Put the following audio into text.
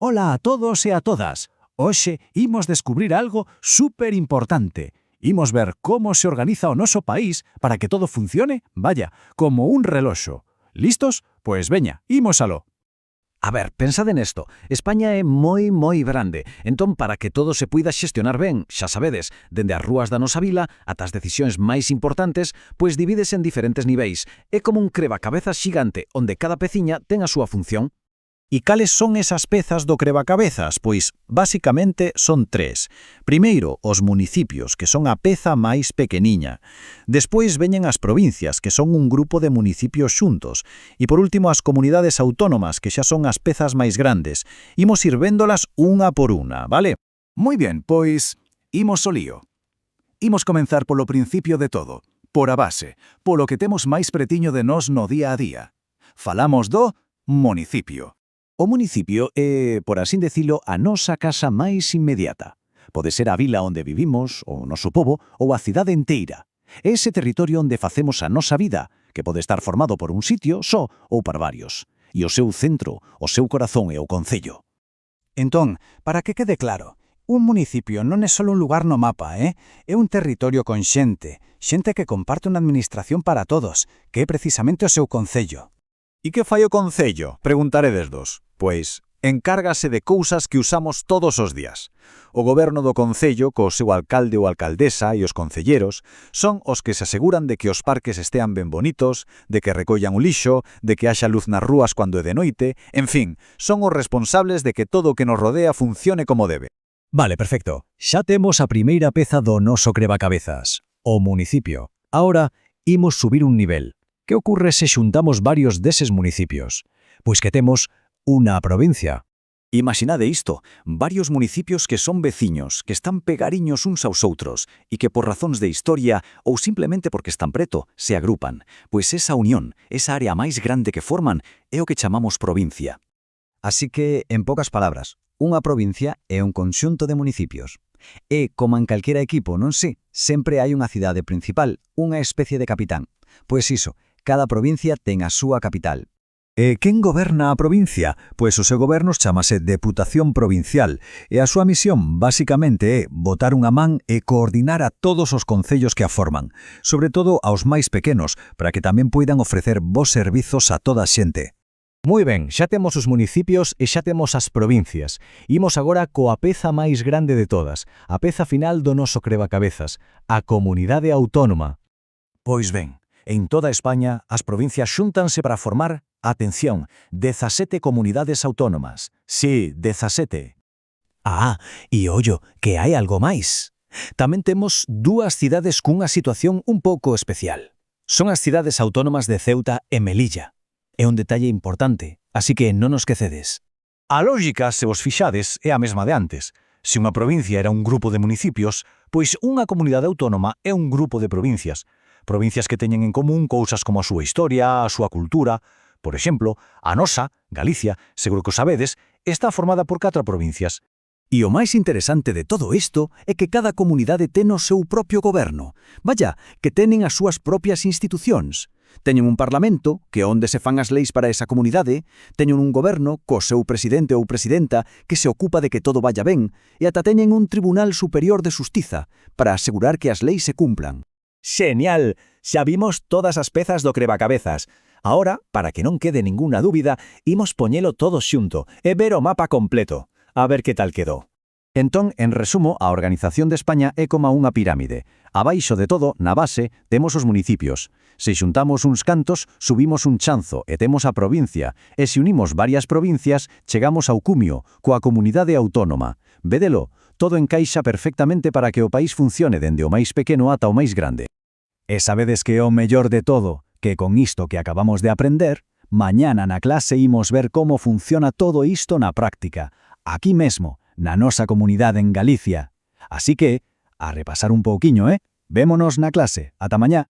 Ola a todos e a todas. Hoxe imos descubrir algo super importante. Imos ver como se organiza o noso país para que todo funcione, vaya, como un reloxo. Listos? Pois veña, imos aló. A ver, pensade nesto. España é moi grande. Entón, para que todo se puida xestionar ben, xa sabedes, dende as rúas da nosa vila ata as decisións máis importantes, pois divídese en diferentes niveis. É como un crebacabezas xigante, onde cada peciña ten a súa función. E cales son esas pezas do crebacabezas? Pois, basicamente, son tres. Primeiro, os municipios, que son a peza máis pequeniña. Despois veñen as provincias, que son un grupo de municipios xuntos. E por último, as comunidades autónomas, que xa son as pezas máis grandes. Imos ir véndolas unha por unha, vale? Moi bien, pois, imos ao lío. Imos comenzar polo principio de todo, por a base, polo que temos máis pretiño de nós no día a día. Falamos do municipio. O municipio é, por así decilo, a nosa casa máis inmediata. Pode ser a vila onde vivimos, o noso pobo, ou a cidade enteira. É ese territorio onde facemos a nosa vida, que pode estar formado por un sitio só ou por varios. E o seu centro, o seu corazón é o concello. Entón, para que quede claro, un municipio non é só un lugar no mapa, é un territorio con xente que comparte unha administración para todos, que é precisamente o seu concello. E que fai o concello? Preguntaredes dos. Pois, encárgase de cousas que usamos todos os días. O goberno do concello, co seu alcalde ou alcaldesa e os concelleros, son os que se aseguran de que os parques estean ben bonitos, de que recollan o lixo, de que haxa luz nas rúas cando é de noite, en fin, son os responsables de que todo o que nos rodea funcione como debe. Vale, perfecto. Xa temos a primeira peza do noso crebacabezas, o municipio. Ahora, imos subir un nivel. Que ocorre se xuntamos varios deses municipios? Pois que temos unha provincia. Imaginade isto, varios municipios que son veciños, que están pegariños uns aos outros, e que por razóns de historia ou simplemente porque están preto, se agrupan. Pois esa unión, esa área máis grande que forman, é o que chamamos provincia. Así que, en poucas palabras, unha provincia é un conxunto de municipios. É como en calquera equipo, non si? Sempre hai unha cidade principal, unha especie de capitán. Pois iso, cada provincia ten a súa capital. E quen goberna a provincia? Pois o seu goberno chamase Deputación Provincial e a súa misión basicamente é botar unha man e coordinar a todos os concellos que a forman, sobre todo aos máis pequenos, para que tamén poidan ofrecer bons servizos a toda a xente. Moi ben, xa temos os municipios e xa temos as provincias. Imos agora coa peza máis grande de todas, a peza final do noso crebacabezas, a comunidade autónoma. Pois ben, en toda España, as provincias xúntanse para formar, atención, 17 comunidades autónomas. Sí, 17. Ah, e ollo, que hai algo máis. Tamén temos dúas cidades cunha situación un pouco especial. Son as cidades autónomas de Ceuta e Melilla. É un detalle importante, así que non os quecedes. A lógica, se vos fixades, é a mesma de antes. Se unha provincia era un grupo de municipios, pois unha comunidade autónoma é un grupo de provincias. Provincias que teñen en común cousas como a súa historia, a súa cultura. Por exemplo, a nosa, Galicia, seguro que o sabedes, está formada por 4 provincias. E o máis interesante de todo isto é que cada comunidade ten o seu propio goberno. Vaya, que tenen as súas propias institucións. Teñen un parlamento, que é onde se fan as leis para esa comunidade, teñen un goberno, co seu presidente ou presidenta, que se ocupa de que todo vaya ben, e ata teñen un tribunal superior de xustiza, para asegurar que as leis se cumplan. Xenial! Xa vimos todas as pezas do crebacabezas. Ahora, para que non quede ninguna dúbida, imos poñelo todo xunto e ver o mapa completo. A ver que tal quedou. Entón, en resumo, a organización de España é como unha pirámide. Abaixo de todo, na base, temos os municipios. Se xuntamos uns cantos, subimos un chanzo e temos a provincia. E se unimos varias provincias, chegamos ao cumio, coa comunidade autónoma. Védelo, todo encaixa perfectamente para que o país funcione dende o máis pequeno ata o máis grande. E sabedes que é o mellor de todo, que con isto que acabamos de aprender, mañana na clase imos ver como funciona todo isto na práctica, aquí mesmo, na nosa comunidade en Galicia. Así que, a repasar un pouquiño, Vémonos na clase. Ata mañá.